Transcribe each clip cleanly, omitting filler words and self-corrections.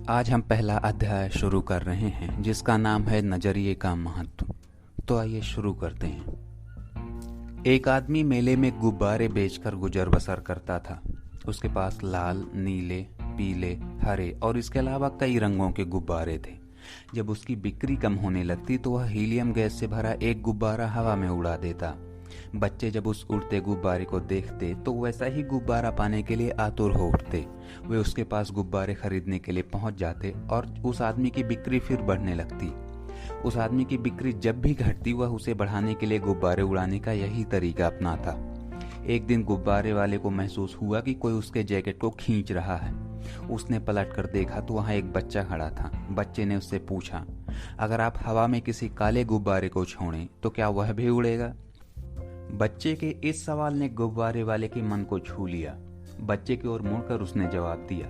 आज हम पहला अध्याय शुरू कर रहे हैं जिसका नाम है नजरिए का महत्व। तो आइए शुरू करते हैं। एक आदमी मेले में गुब्बारे बेचकर गुजर बसर करता था। उसके पास लाल, नीले, पीले, हरे और इसके अलावा कई रंगों के गुब्बारे थे। जब उसकी बिक्री कम होने लगती तो वह हीलियम गैस से भरा एक गुब्बारा हवा में उड़ा देता। बच्चे जब उस उड़ते गुब्बारे को देखते तो वैसा ही गुब्बारा पाने के लिए आतुर हो उठते। वे उसके पास गुब्बारे खरीदने के लिए पहुंच जाते और उस आदमी की बिक्री फिर बढ़ने लगती। उस आदमी की बिक्री जब भी घटती वह उसे बढ़ाने के लिए गुब्बारे उड़ाने का यही तरीका अपनाता। एक दिन गुब्बारे वाले को महसूस हुआ कि कोई उसके जैकेट को खींच रहा है। उसने पलट कर देखा तो वहां एक बच्चा खड़ा था। बच्चे ने उससे पूछा, अगर आप हवा में किसी काले गुब्बारे को छोड़ें तो क्या वह भी उड़ेगा? बच्चे के इस सवाल ने गुब्बारे वाले के मन को छू लिया। बच्चे की ओर मुड़कर उसने जवाब दिया,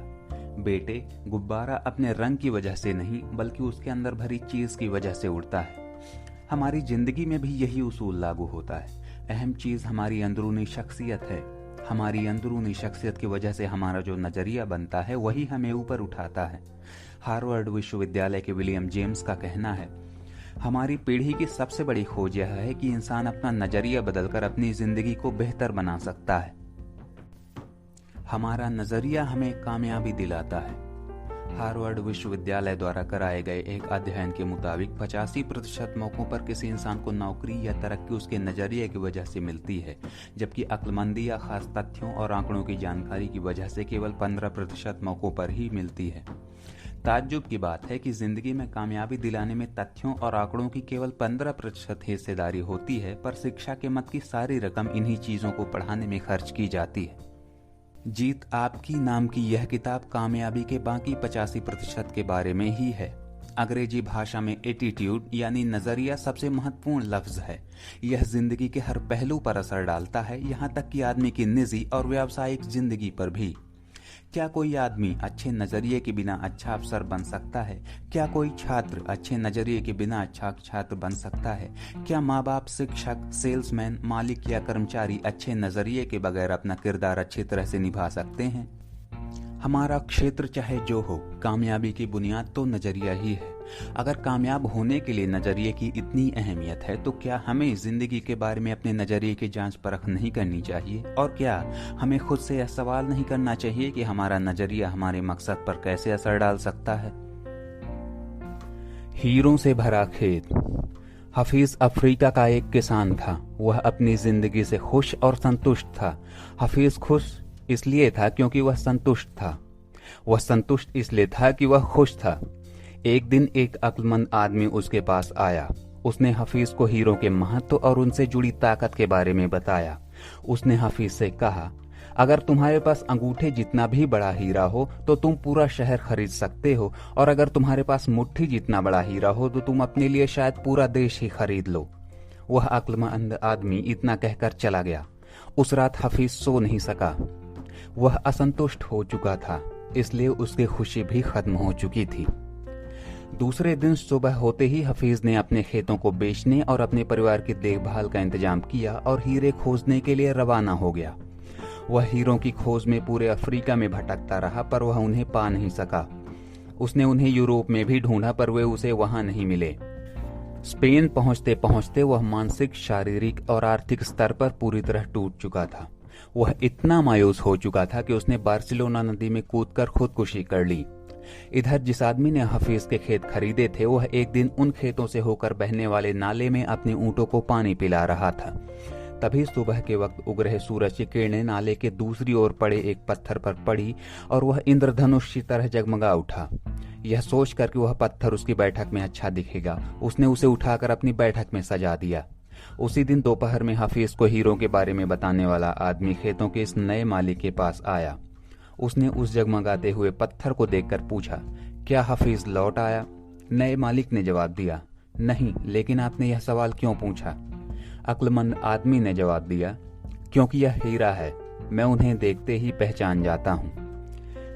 बेटे, गुब्बारा अपने रंग की वजह से नहीं बल्कि उसके अंदर भरी चीज की वजह से उड़ता है। हमारी जिंदगी में भी यही उसूल लागू होता है। अहम चीज हमारी अंदरूनी शख्सियत है। हमारी अंदरूनी शख्सियत की वजह से हमारा जो नजरिया बनता है वही हमें ऊपर उठाता है। हार्वर्ड विश्वविद्यालय के विलियम जेम्स का कहना है, हमारी पीढ़ी की सबसे बड़ी खोज यह है कि इंसान अपना नजरिया बदलकर अपनी जिंदगी को बेहतर बना सकता है। हमारा नजरिया हमें कामयाबी दिलाता है। हार्वर्ड विश्वविद्यालय द्वारा कराए गए एक अध्ययन के मुताबिक 85% मौकों पर किसी इंसान को नौकरी या तरक्की उसके नजरिए की वजह से मिलती है, जबकि अक्लमंदी या खास तथ्यों और आंकड़ों की जानकारी की वजह से केवल 15% मौकों पर ही मिलती है। ताज्जुब की बात है कि जिंदगी में कामयाबी दिलाने में तथ्यों और आंकड़ों की केवल 15% हिस्सेदारी होती है, पर शिक्षा के मद की सारी रकम इन्हीं चीजों को पढ़ाने में खर्च की जाती है। जीत आपकी नाम की यह किताब कामयाबी के बाकी 85% के बारे में ही है। अंग्रेजी भाषा में एटीट्यूड यानी नजरिया सबसे महत्वपूर्ण लफ्ज है। यह जिंदगी के हर पहलू पर असर डालता है, यहाँ तक कि आदमी की निजी और व्यावसायिक जिंदगी पर भी। क्या कोई आदमी अच्छे नजरिए के बिना अच्छा अफसर बन सकता है? क्या कोई छात्र अच्छे नजरिए के बिना अच्छा छात्र बन सकता है? क्या माँ बाप, शिक्षक, सेल्समैन, मालिक या कर्मचारी अच्छे नजरिए के बगैर अपना किरदार अच्छी तरह से निभा सकते हैं? हमारा क्षेत्र चाहे जो हो, कामयाबी की बुनियाद तो नजरिया ही है। अगर कामयाब होने के लिए नजरिए की इतनी अहमियत है तो क्या हमें जिंदगी के बारे में अपने नजरिए की जांच परख नहीं करनी चाहिए? और क्या हमें खुद से यह सवाल नहीं करना चाहिए कि हमारा नजरिया हमारे मकसद पर कैसे असर डाल सकता है? हीरों से भरा खेत। हफीज अफ्रीका का एक किसान था। वह अपनी जिंदगी से खुश और संतुष्ट था। हफीज खुश इसलिए था क्योंकि वह संतुष्ट था। वह संतुष्ट इसलिए था कि वह खुश था। एक दिन एक अक्लमंद आदमी उसके पास आया। उसने हफीज को हीरों के महत्व और उनसे जुड़ी ताकत के बारे में बताया। उसने हफीज से कहा, अगर तुम्हारे पास अंगूठे जितना भी बड़ा हीरा हो तो तुम पूरा शहर खरीद सकते हो, और अगर तुम्हारे पास मुट्ठी जितना बड़ा हीरा हो तो तुम अपने लिए शायद पूरा देश ही खरीद लो। वह अक्लमंद आदमी इतना कहकर चला गया। उस रात हफीज सो नहीं सका। वह असंतुष्ट हो चुका था, इसलिए उसकी खुशी भी खत्म हो चुकी थी। दूसरे दिन सुबह होते ही हफीज ने अपने खेतों को बेचने और अपने परिवार की देखभाल का इंतजाम किया और हीरे खोजने के लिए रवाना हो गया। वह हीरों की खोज में पूरे अफ्रीका में भटकता रहा, पर वह उन्हें पा नहीं सका। उसने उन्हें यूरोप में भी ढूंढा, पर वे उसे वहां नहीं मिले। स्पेन पहुंचते पहुंचते वह मानसिक, शारीरिक और आर्थिक स्तर पर पूरी तरह टूट चुका था। वह इतना मायूस हो चुका था कि उसने बार्सिलोना नदी में कूदकर खुदकुशी कर ली। इधर जिस आदमी ने हफीज के खेत खरीदे थे वह एक दिन उन खेतों से होकर बहने वाले नाले में अपने ऊंटों को पानी पिला रहा था। तभी सुबह के वक्त उग रहे सूरज की किरणें नाले के दूसरी ओर पड़े एक पत्थर पर पड़ी और वह इंद्रधनुष की तरह जगमगा उठा। यह सोचकर कि वह पत्थर उसकी बैठक में अच्छा दिखेगा, उसने उसे उठाकर अपनी बैठक में सजा दिया। उसी दिन दोपहर में हफीज को हीरों के बारे में बताने वाला आदमी खेतों के इस नए मालिक के पास आया। उसने उस जगमगाते हुए पत्थर को देखकर पूछा, क्या हफीज लौट आया? नए मालिक ने जवाब दिया, नहीं, लेकिन आपने यह सवाल क्यों पूछा? अक्लमंद आदमी ने जवाब दिया, क्योंकि यह हीरा है, मैं उन्हें देखते ही पहचान जाता हूँ।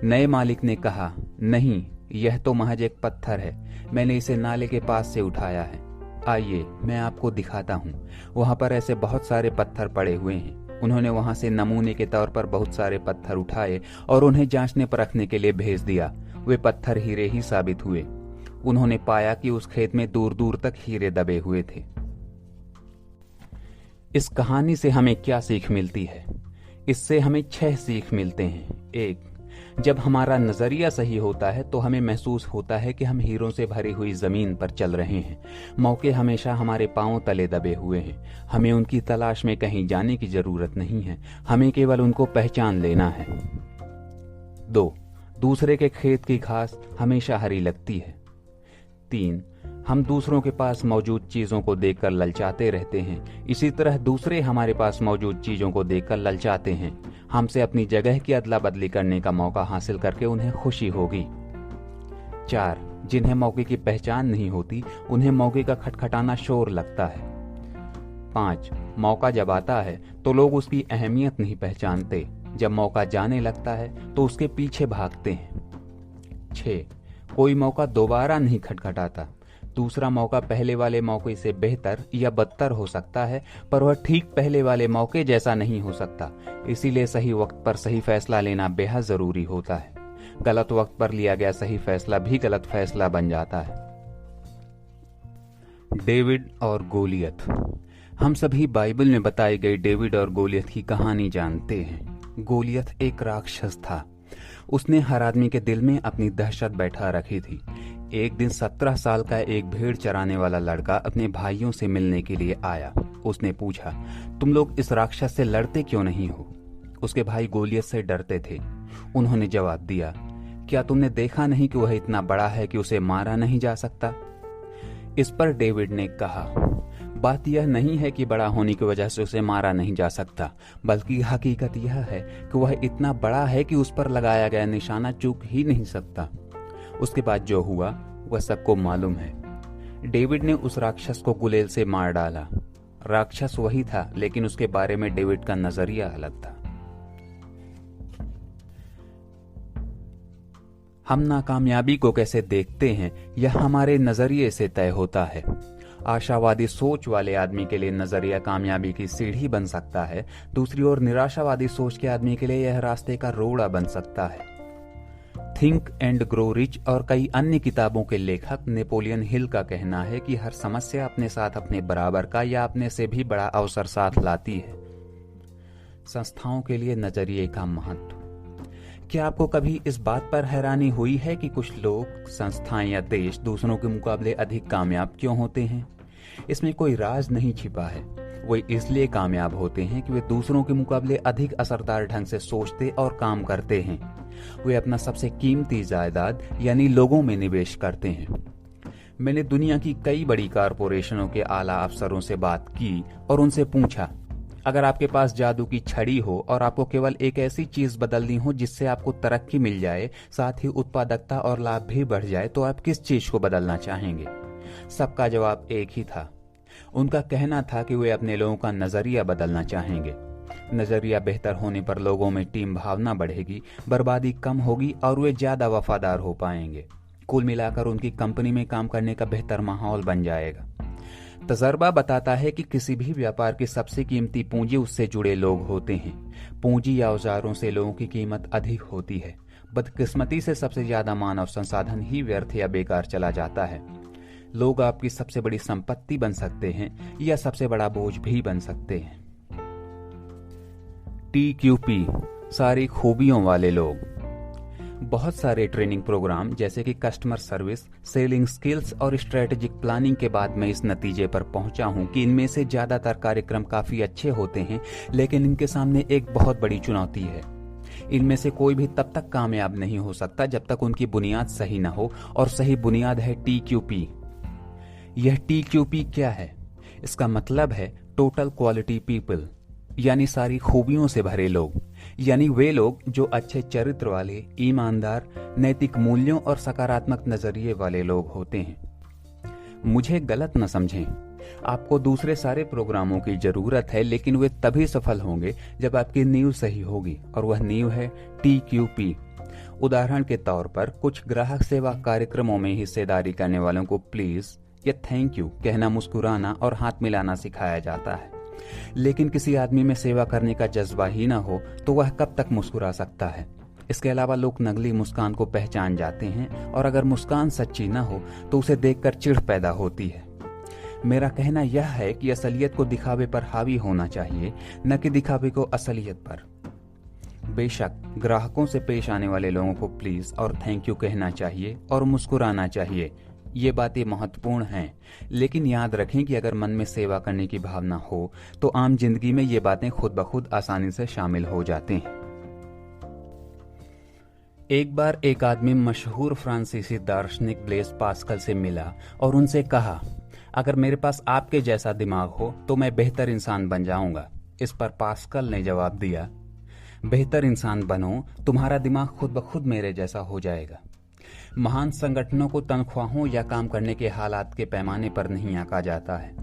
नए मालिक ने कहा, नहीं, यह तो महज एक पत्थर है, मैंने इसे नाले के पास से उठाया है। आइए मैं आपको दिखाता हूँ। वहां पर ऐसे बहुत सारे पत्थर पड़े हुए हैं। उन्होंने वहां से नमूने के तौर पर बहुत सारे पत्थर उठाए और उन्हें जांचने परखने के लिए भेज दिया। वे पत्थर हीरे ही साबित हुए। उन्होंने पाया कि उस खेत में दूर दूर तक हीरे दबे हुए थे। इस कहानी से हमें क्या सीख मिलती है? इससे हमें 6 सीख मिलते हैं। 1, जब हमारा नजरिया सही होता है तो हमें महसूस होता है कि हम हीरों से भरी हुई जमीन पर चल रहे हैं। मौके हमेशा हमारे पांव तले दबे हुए हैं। हमें उनकी तलाश में कहीं जाने की जरूरत नहीं है, हमें केवल उनको पहचान लेना है। 2, दूसरे के खेत की घास हमेशा हरी लगती है। 3, हम दूसरों के पास मौजूद चीजों को देखकर ललचाते रहते हैं, इसी तरह दूसरे हमारे पास मौजूद चीजों को देखकर ललचाते हैं। हमसे अपनी जगह की अदला बदली करने का मौका हासिल करके उन्हें खुशी होगी। 4, जिन्हें मौके की पहचान नहीं होती उन्हें मौके का खटखटाना शोर लगता है। 5, मौका जब आता है तो लोग उसकी अहमियत नहीं पहचानते, जब मौका जाने लगता है तो उसके पीछे भागते हैं। 6, कोई मौका दोबारा नहीं खटखटाता। दूसरा मौका पहले वाले मौके से बेहतर या बदतर हो सकता है, पर वह ठीक पहले वाले मौके जैसा नहीं हो सकता। इसीलिए सही वक्त पर सही फैसला लेना बेहद जरूरी होता है। गलत वक्त पर लिया गया सही फैसला भी गलत फैसला बन जाता है। डेविड और गोलियत। हम सभी बाइबल में बताई गई डेविड और गोलियत की कहानी जानते हैं। गोलियत एक राक्षस था। उसने हर आदमी के दिल में अपनी दहशत बैठा रखी थी। एक दिन 17 साल का एक भेड़ चराने वाला लड़का अपने भाइयों से मिलने के लिए आया। उसने पूछा, तुम लोग इस राक्षस से लड़ते क्यों नहीं हो? उसके भाई गोलियत से डरते थे। उन्होंने जवाब दिया, क्या तुमने देखा नहीं कि वह इतना बड़ा है कि उसे मारा नहीं जा सकता? इस पर डेविड ने कहा, बात यह नहीं है कि बड़ा होने की वजह से उसे मारा नहीं जा सकता, बल्कि हकीकत यह है कि वह इतना बड़ा है कि उस पर लगाया गया निशाना चूक ही नहीं सकता। उसके बाद जो हुआ वह सबको मालूम है। डेविड ने उस राक्षस को गुलेल से मार डाला। राक्षस वही था, लेकिन उसके बारे में डेविड का नजरिया अलग था। हम नाकामयाबी को कैसे देखते हैं यह हमारे नजरिए से तय होता है। आशावादी सोच वाले आदमी के लिए नजरिया कामयाबी की सीढ़ी बन सकता है, दूसरी ओर निराशावादी सोच के आदमी के लिए यह रास्ते का रोड़ा बन सकता है। थिंक एंड ग्रो रिच और कई अन्य किताबों के लेखक नेपोलियन हिल का कहना है कि हर समस्या अपने साथ अपने बराबर का या अपने से भी बड़ा अवसर साथ लाती है। संस्थाओं के लिए नजरिए का महत्व। क्या आपको कभी इस बात पर हैरानी हुई है कि कुछ लोग, संस्थाएं या देश दूसरों के मुकाबले अधिक कामयाब क्यों होते हैं? इसमें कोई राज नहीं छिपा है। वो इसलिए कामयाब होते हैं कि वे दूसरों के मुकाबले अधिक असरदार ढंग से सोचते और काम करते हैं। वे अपना सबसे कीमती जायदाद यानी लोगों में निवेश करते हैं। मैंने दुनिया की कई बड़ी कारपोरेशनों के आला अफसरों से बात की और उनसे पूछा, अगर आपके पास जादू की छड़ी हो और आपको केवल एक ऐसी चीज बदलनी हो जिससे आपको तरक्की मिल जाए, साथ ही उत्पादकता और लाभ भी बढ़ जाए, तो आप किस चीज को बदलना चाहेंगे? सबका जवाब एक ही था। उनका कहना था कि वे अपने लोगों का नजरिया बदलना चाहेंगे। नजरिया बेहतर होने पर लोगों में टीम भावना बढ़ेगी, बर्बादी कम होगी और वे ज्यादा वफादार हो पाएंगे। कुल मिलाकर उनकी कंपनी में काम करने का बेहतर माहौल बन जाएगा। तजर्बा बताता है कि किसी भी व्यापार की सबसे कीमती पूंजी उससे जुड़े लोग होते हैं। पूंजी या औजारों से लोगों की कीमत अधिक होती है। बदकिस्मती से सबसे ज्यादा मानव संसाधन ही व्यर्थ या बेकार चला जाता है। लोग आपकी सबसे बड़ी संपत्ति बन सकते हैं या सबसे बड़ा बोझ भी बन सकते हैं। TQP, सारी खूबियों वाले लोग। बहुत सारे ट्रेनिंग प्रोग्राम जैसे कि कस्टमर सर्विस, सेलिंग स्किल्स और स्ट्रेटेजिक प्लानिंग के बाद मैं इस नतीजे पर पहुंचा हूं कि इनमें से ज्यादातर कार्यक्रम काफी अच्छे होते हैं, लेकिन इनके सामने एक बहुत बड़ी चुनौती है। इनमें से कोई भी तब तक कामयाब नहीं हो सकता जब तक उनकी बुनियाद सही न हो, और सही बुनियाद है TQP। यह TQP क्या है? इसका मतलब है टोटल क्वालिटी पीपल, यानी सारी खूबियों से भरे लोग, यानी वे लोग जो अच्छे चरित्र वाले, ईमानदार, नैतिक मूल्यों और सकारात्मक नजरिए वाले लोग होते हैं। मुझे गलत न समझें, आपको दूसरे सारे प्रोग्रामों की जरूरत है, लेकिन वे तभी सफल होंगे जब आपकी नींव सही होगी, और वह नींव है TQP। उदाहरण के तौर पर कुछ ग्राहक सेवा कार्यक्रमों में हिस्सेदारी करने वालों को प्लीज या थैंक यू कहना, मुस्कुराना और हाथ मिलाना सिखाया जाता है। लेकिन किसी आदमी में सेवा करने का जज्बा ही ना हो तो वह कब तक मुस्कुरा सकता है? इसके अलावा लोग नकली मुस्कान को पहचान जाते हैं और अगर मुस्कान सच्ची न हो तो उसे देखकर चिढ़ पैदा होती है। मेरा कहना यह है कि असलियत को दिखावे पर हावी होना चाहिए, न कि दिखावे को असलियत पर। बेशक ग्राहकों से पेश आने वाले लोगों को प्लीज और थैंक यू कहना चाहिए और मुस्कुराना चाहिए, ये बातें महत्वपूर्ण हैं, लेकिन याद रखें कि अगर मन में सेवा करने की भावना हो तो आम जिंदगी में ये बातें खुद ब खुद आसानी से शामिल हो जाती हैं। एक बार एक आदमी मशहूर फ्रांसीसी दार्शनिक ब्लेज पास्कल से मिला और उनसे कहा, अगर मेरे पास आपके जैसा दिमाग हो तो मैं बेहतर इंसान बन जाऊंगा। इस पर पास्कल ने जवाब दिया, बेहतर इंसान बनो, तुम्हारा दिमाग खुद ब खुद मेरे जैसा हो जाएगा। महान संगठनों को तनख्वाहों या काम करने के हालात के पैमाने पर नहीं आंका जाता है,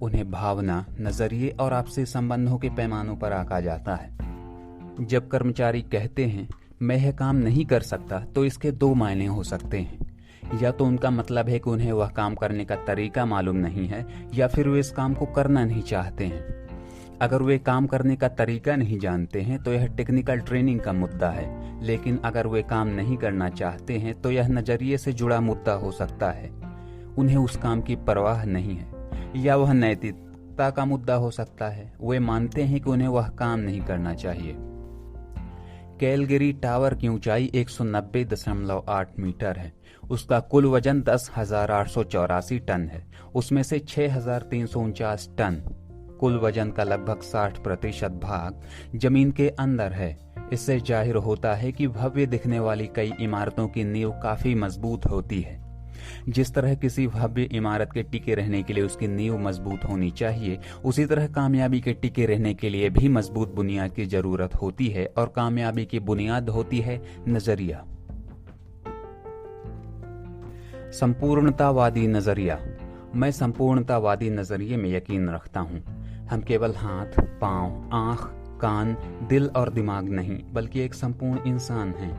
उन्हें भावना, नजरिए और आपसी संबंधों के पैमानों पर आंका जाता है। जब कर्मचारी कहते हैं मैं यह काम नहीं कर सकता तो इसके दो मायने हो सकते हैं। या तो उनका मतलब है कि उन्हें वह काम करने का तरीका मालूम नहीं है, या फिर वे इस काम को करना नहीं चाहते हैं। अगर वे काम करने का तरीका नहीं जानते हैं तो यह टेक्निकल ट्रेनिंग का मुद्दा है, लेकिन अगर वे काम नहीं करना चाहते हैं तो यह नजरिए से जुड़ा मुद्दा हो सकता है। उन्हें उस काम की परवाह नहीं है, या वह नैतिकता का मुद्दा हो सकता है। वे मानते हैं कि उन्हें वह काम नहीं करना चाहिए। कैलगरी टावर की ऊंचाई 190.8 मीटर है। उसका कुल वजन 10,884 टन है। उसमें से 6,349 टन कुल वजन का लगभग 60% भाग जमीन के अंदर है। इससे जाहिर होता है कि भव्य दिखने वाली कई इमारतों की नींव काफी मजबूत होती है। जिस तरह किसी भव्य इमारत के टिके रहने के लिए उसकी नींव मजबूत होनी चाहिए, उसी तरह कामयाबी के टिके रहने के लिए भी मजबूत बुनियाद की जरूरत होती है, और कामयाबी की बुनियाद होती है नजरिया। संपूर्णतावादी नजरिया। मैं संपूर्णतावादी नजरिए में यकीन रखता हूँ। हम केवल हाथ, पांव, आंख, कान, दिल और दिमाग नहीं, बल्कि एक संपूर्ण इंसान हैं।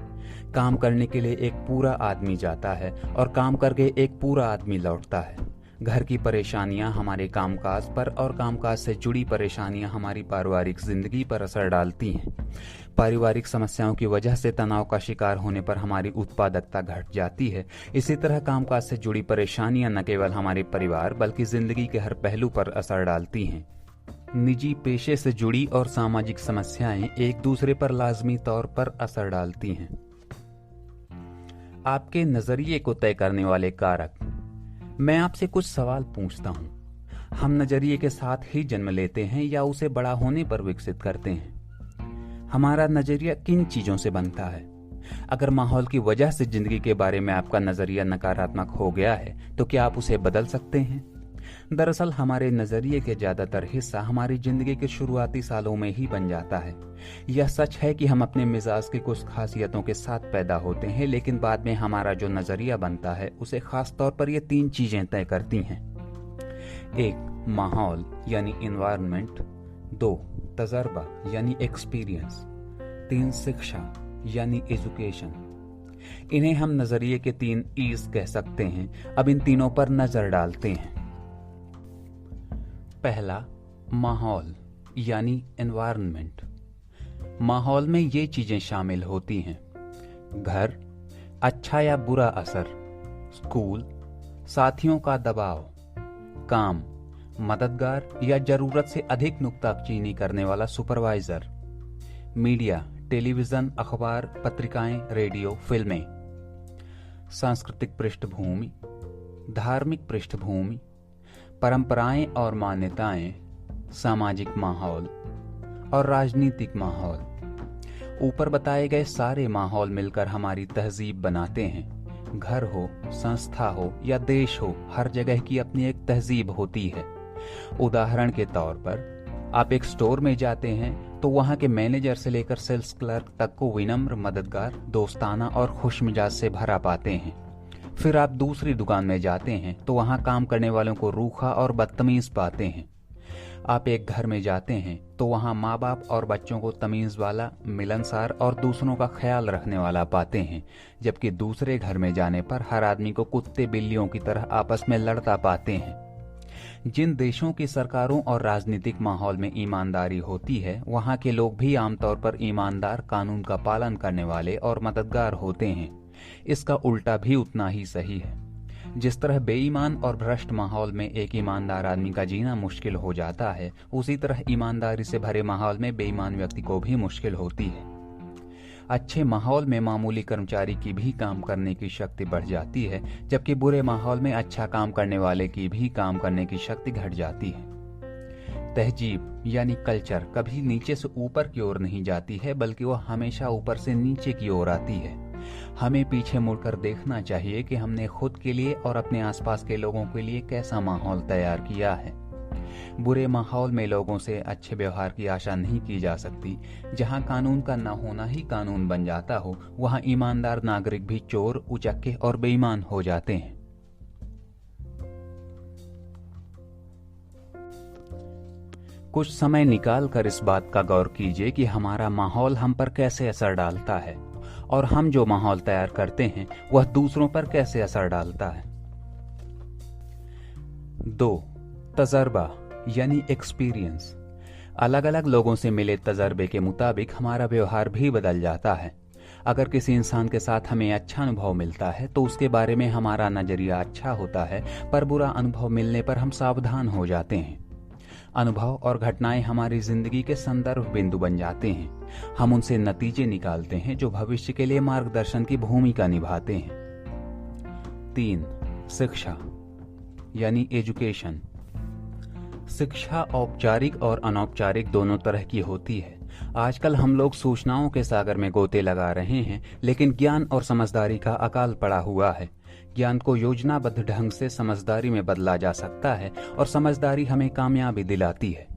काम करने के लिए एक पूरा आदमी जाता है और काम करके एक पूरा आदमी लौटता है। घर की परेशानियां हमारे कामकाज पर और कामकाज से जुड़ी परेशानियां हमारी पारिवारिक जिंदगी पर असर डालती हैं। पारिवारिक समस्याओं की वजह से तनाव का शिकार होने पर हमारी उत्पादकता घट जाती है। इसी तरह कामकाज से जुड़ी परेशानियां न केवल हमारे परिवार बल्कि जिंदगी के हर पहलू पर असर डालती हैं। निजी पेशे से जुड़ी और सामाजिक समस्याएं एक दूसरे पर लाजमी तौर पर असर डालती हैं। आपके नजरिए को तय करने वाले कारक। मैं आपसे कुछ सवाल पूछता हूं। हम नजरिए के साथ ही जन्म लेते हैं या उसे बड़ा होने पर विकसित करते हैं? हमारा नजरिया किन चीजों से बनता है? अगर माहौल की वजह से जिंदगी के बारे में आपका नजरिया नकारात्मक हो गया है तो क्या आप उसे बदल सकते हैं? दरअसल हमारे नजरिए के ज्यादातर हिस्सा हमारी जिंदगी के शुरुआती सालों में ही बन जाता है। यह सच है कि हम अपने मिजाज की कुछ खासियतों के साथ पैदा होते हैं, लेकिन बाद में हमारा जो नजरिया बनता है उसे खास तौर पर ये 3 चीजें तय करती हैं। 1. माहौल यानी एनवायरनमेंट। 2. तजर्बा यानी एक्सपीरियंस। 3. शिक्षा यानी एजुकेशन। इन्हें हम नजरिए के 3 ईज कह सकते हैं। अब इन तीनों पर नजर डालते हैं। पहला, माहौल यानी एनवायरनमेंट। माहौल में ये चीजें शामिल होती हैं: घर, अच्छा या बुरा असर; स्कूल, साथियों का दबाव; काम, मददगार या जरूरत से अधिक नुक्ताचीनी करने वाला सुपरवाइजर; मीडिया, टेलीविजन, अखबार, पत्रिकाएं, रेडियो, फिल्में; सांस्कृतिक पृष्ठभूमि, धार्मिक पृष्ठभूमि, परंपराएं और मान्यताएं, सामाजिक माहौल और राजनीतिक माहौल। ऊपर बताए गए सारे माहौल मिलकर हमारी तहजीब बनाते हैं। घर हो, संस्था हो या देश हो, हर जगह की अपनी एक तहजीब होती है। उदाहरण के तौर पर आप एक स्टोर में जाते हैं तो वहां के मैनेजर से लेकर सेल्स क्लर्क तक को विनम्र, मददगार, दोस्ताना और खुशमिजाज से भरा पाते हैं। फिर आप दूसरी दुकान में जाते हैं तो वहां काम करने वालों को रूखा और बदतमीज पाते हैं। आप एक घर में जाते हैं तो वहां माँ बाप और बच्चों को तमीज वाला, मिलनसार और दूसरों का ख्याल रखने वाला पाते हैं, जबकि दूसरे घर में जाने पर हर आदमी को कुत्ते बिल्लियों की तरह आपस में लड़ता पाते हैं। जिन देशों की सरकारों और राजनीतिक माहौल में ईमानदारी होती है, वहाँ के लोग भी आमतौर पर ईमानदार, कानून का पालन करने वाले और मददगार होते हैं। इसका उल्टा भी उतना ही सही है। जिस तरह बेईमान और भ्रष्ट माहौल में एक ईमानदार आदमी का जीना मुश्किल हो जाता है, उसी तरह ईमानदारी से भरे माहौल में बेईमान व्यक्ति को भी मुश्किल होती है। अच्छे माहौल में मामूली कर्मचारी की भी काम करने की शक्ति बढ़ जाती है, जबकि बुरे माहौल में अच्छा काम करने वाले की भी काम करने की शक्ति घट जाती है। तहजीब यानी कल्चर कभी नीचे से ऊपर की ओर नहीं जाती है, बल्कि वह हमेशा ऊपर से नीचे की ओर आती है। हमें पीछे मुड़कर देखना चाहिए कि हमने खुद के लिए और अपने आसपास के लोगों के लिए कैसा माहौल तैयार किया है। बुरे माहौल में लोगों से अच्छे व्यवहार की आशा नहीं की जा सकती। जहां कानून का न होना ही कानून बन जाता हो, वहां ईमानदार नागरिक भी चोर, उचक्के और बेईमान हो जाते हैं। कुछ समय निकाल कर इस बात का गौर कीजिए कि हमारा माहौल हम पर कैसे असर डालता है और हम जो माहौल तैयार करते हैं वह दूसरों पर कैसे असर डालता है। 2. तजर्बा यानी एक्सपीरियंस। अलग अलग लोगों से मिले तजर्बे के मुताबिक हमारा व्यवहार भी बदल जाता है। अगर किसी इंसान के साथ हमें अच्छा अनुभव मिलता है तो उसके बारे में हमारा नजरिया अच्छा होता है, पर बुरा अनुभव मिलने पर हम सावधान हो जाते हैं। अनुभव और घटनाएं हमारी जिंदगी के संदर्भ बिंदु बन जाते हैं। हम उनसे नतीजे निकालते हैं जो भविष्य के लिए मार्गदर्शन की भूमिका निभाते हैं। 3. शिक्षा यानी एजुकेशन। शिक्षा औपचारिक और अनौपचारिक दोनों तरह की होती है। आजकल हम लोग सूचनाओं के सागर में गोते लगा रहे हैं, लेकिन ज्ञान और समझदारी का अकाल पड़ा हुआ है। ज्ञान को योजनाबद्ध ढंग से समझदारी में बदला जा सकता है और समझदारी हमें कामयाबी दिलाती है।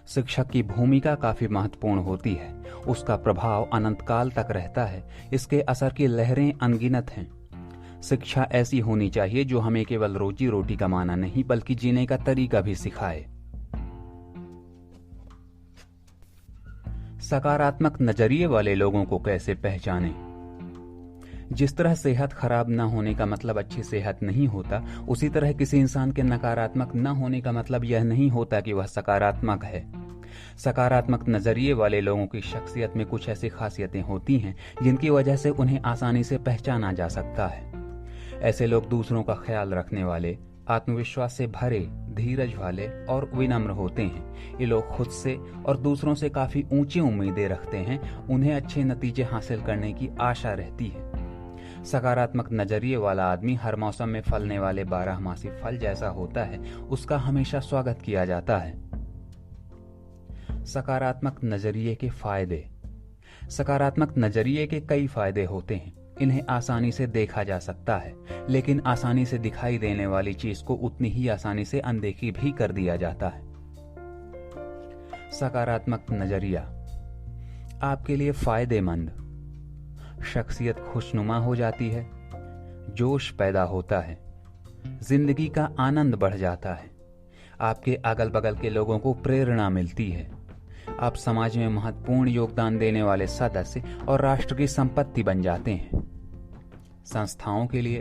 शिक्षक की भूमिका काफी महत्वपूर्ण होती है। उसका प्रभाव अनंत काल तक रहता है। इसके असर की लहरें अनगिनत हैं। शिक्षा ऐसी होनी चाहिए जो हमें केवल रोजी रोटी कमाना नहीं, बल्कि जीने का तरीका भी सिखाए। सकारात्मक नजरिए वाले लोगों को कैसे पहचानें? जिस तरह सेहत खराब न होने का मतलब अच्छी सेहत नहीं होता, उसी तरह किसी इंसान के नकारात्मक न होने का मतलब यह नहीं होता कि वह सकारात्मक है। सकारात्मक नजरिए वाले लोगों की शख्सियत में कुछ ऐसी खासियतें होती हैं जिनकी वजह से उन्हें आसानी से पहचाना जा सकता है। ऐसे लोग दूसरों का ख्याल रखने वाले, आत्मविश्वास से भरे, धीरज वाले और विनम्र होते हैं। ये लोग खुद से और दूसरों से काफी ऊंची उम्मीदें रखते हैं। उन्हें अच्छे नतीजे हासिल करने की आशा रहती है। सकारात्मक नजरिए वाला आदमी हर मौसम में फलने वाले 12मासी फल जैसा होता है। उसका हमेशा स्वागत किया जाता है। सकारात्मक नजरिए के फायदे। सकारात्मक नजरिए के कई फायदे होते हैं। इन्हें आसानी से देखा जा सकता है, लेकिन आसानी से दिखाई देने वाली चीज को उतनी ही आसानी से अनदेखी भी कर दिया जाता है। सकारात्मक नजरिया आपके लिए फायदेमंद। शख्सियत खुशनुमा हो जाती है, जोश पैदा होता है, जिंदगी का आनंद बढ़ जाता है। आपके अगल बगल के लोगों को प्रेरणा मिलती है। आप समाज में महत्वपूर्ण योगदान देने वाले सदस्य और राष्ट्र की संपत्ति बन जाते हैं। संस्थाओं के लिए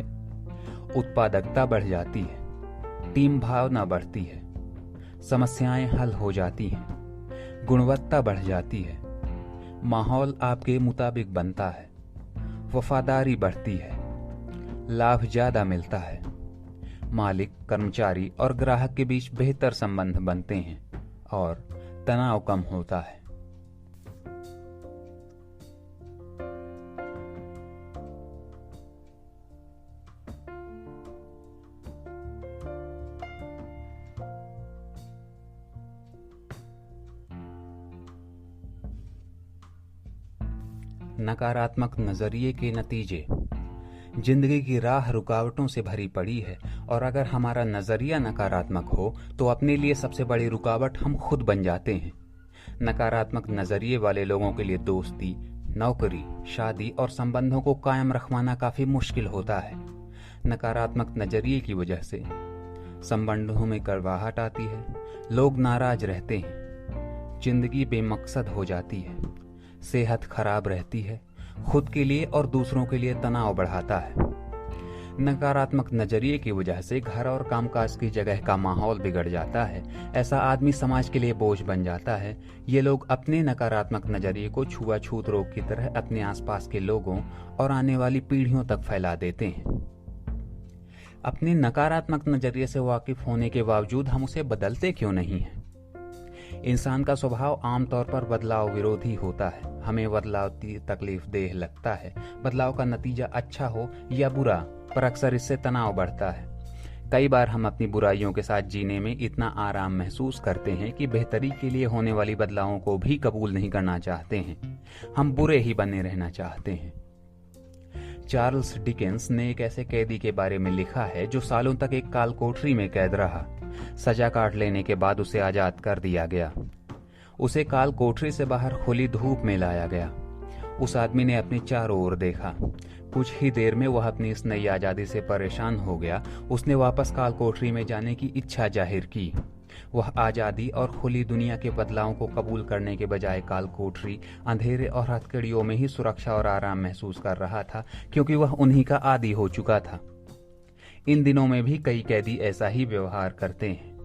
उत्पादकता बढ़ जाती है, टीम भावना बढ़ती है, समस्याएं हल हो जाती हैं, गुणवत्ता बढ़ जाती है, माहौल आपके मुताबिक बनता है, वफादारी बढ़ती है, लाभ ज्यादा मिलता है, मालिक, कर्मचारी और ग्राहक के बीच बेहतर संबंध बनते हैं और तनाव कम होता है। नकारात्मक नजरिए के नतीजे। जिंदगी की राह रुकावटों से भरी पड़ी है और अगर हमारा नजरिया नकारात्मक हो तो अपने लिए सबसे बड़ी रुकावट हम खुद बन जाते हैं। नकारात्मक नजरिए वाले लोगों के लिए दोस्ती, नौकरी, शादी और संबंधों को कायम रखवाना काफी मुश्किल होता है। नकारात्मक नजरिए की वजह से संबंधों में कड़वाहट आती है, लोग नाराज रहते हैं, जिंदगी बेमकसद हो जाती है, सेहत खराब रहती है, खुद के लिए और दूसरों के लिए तनाव बढ़ाता है। नकारात्मक नजरिए की वजह से घर और कामकाज की जगह का माहौल बिगड़ जाता है। ऐसा आदमी समाज के लिए बोझ बन जाता है। ये लोग अपने नकारात्मक नजरिए को छुआछूत रोग की तरह अपने आसपास के लोगों और आने वाली पीढ़ियों तक फैला देते हैं। अपने नकारात्मक नजरिए से वाकिफ होने के बावजूद हम उसे बदलते क्यों नहीं हैं? इंसान का स्वभाव आमतौर पर बदलाव विरोधी होता है। हमें बदलाव तकलीफ देह लगता है। बदलाव का नतीजा अच्छा हो या बुरा, पर अक्सर इससे तनाव बढ़ता है। कई बार हम अपनी बुराइयों के साथ जीने में इतना आराम महसूस करते हैं कि बेहतरी के लिए होने वाली बदलावों को भी कबूल नहीं करना चाहते हैं। हम बुरे ही बने रहना चाहते हैं। चार्ल्स डिकेंस ने एक ऐसे कैदी के बारे में लिखा है जो सालों तक एक काल कोठरी में कैद रहा। सजा काट लेने के बाद उसे आजाद कर दिया गया। उसे काल कोठरी से बाहर खुली धूप में लाया गया। उस आदमी ने अपने चारों ओर देखा। कुछ ही देर में वह अपनी इस नई आजादी से परेशान हो गया। उसने वापस काल कोठरी में जाने की इच्छा जाहिर की। वह आजादी और खुली दुनिया के बदलावों को कबूल करने के बजाय काल कोठरी, अंधेरे और हथकड़ियों में ही सुरक्षा और आराम महसूस कर रहा था, क्योंकि वह उन्हीं का आदी हो चुका था। इन दिनों में भी कई कैदी ऐसा ही व्यवहार करते हैं।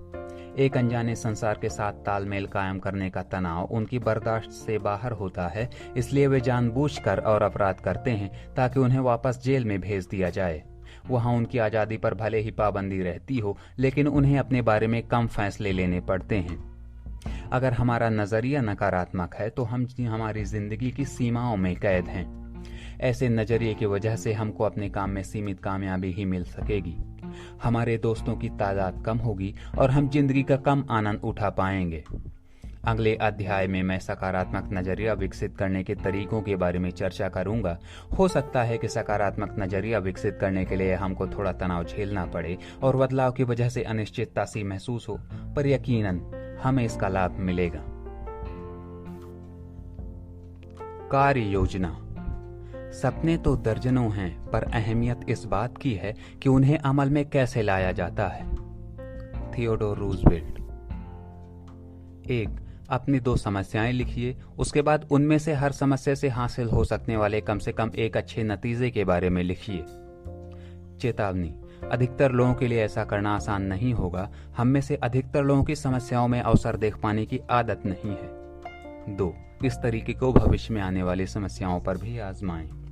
एक अनजाने संसार के साथ तालमेल कायम करने का तनाव उनकी बर्दाश्त से बाहर होता है, इसलिए वे जानबूझकर और अपराध करते हैं ताकि उन्हें वापस जेल में भेज दिया जाए। वहां उनकी आजादी पर भले ही पाबंदी रहती हो, लेकिन उन्हें अपने बारे में कम फैसले लेने पड़ते हैं। अगर हमारा नजरिया नकारात्मक है तो हम हमारी जिंदगी की सीमाओं में कैद हैं। ऐसे नजरिए की वजह से हमको अपने काम में सीमित कामयाबी ही मिल सकेगी। हमारे दोस्तों की तादाद कम होगी और हम जिंदगी का कम आनंद उठा पाएंगे। अगले अध्याय में मैं सकारात्मक नजरिया विकसित करने के तरीकों के बारे में चर्चा करूंगा। हो सकता है कि सकारात्मक नजरिया विकसित करने के लिए हमको थोड़ा तनाव झेलना पड़े और बदलाव की वजह से अनिश्चितता सी महसूस हो, पर यकीनन हमें इसका लाभ मिलेगा। कार्य योजना। सपने तो दर्जनों हैं, पर अहमियत इस बात की है कि उन्हें अमल में कैसे लाया जाता है। Theodore Roosevelt. 1. अपनी 2 समस्याएं लिखिए। उसके बाद उनमें से हर समस्या से हासिल हो सकने वाले कम से कम एक अच्छे नतीजे के बारे में लिखिए। चेतावनी: अधिकतर लोगों के लिए ऐसा करना आसान नहीं होगा। हम में से अधिकतर लोगों की समस्याओं में अवसर देख पाने की आदत नहीं है। 2. इस तरीके को भविष्य में आने वाली समस्याओं पर भी आजमाएं।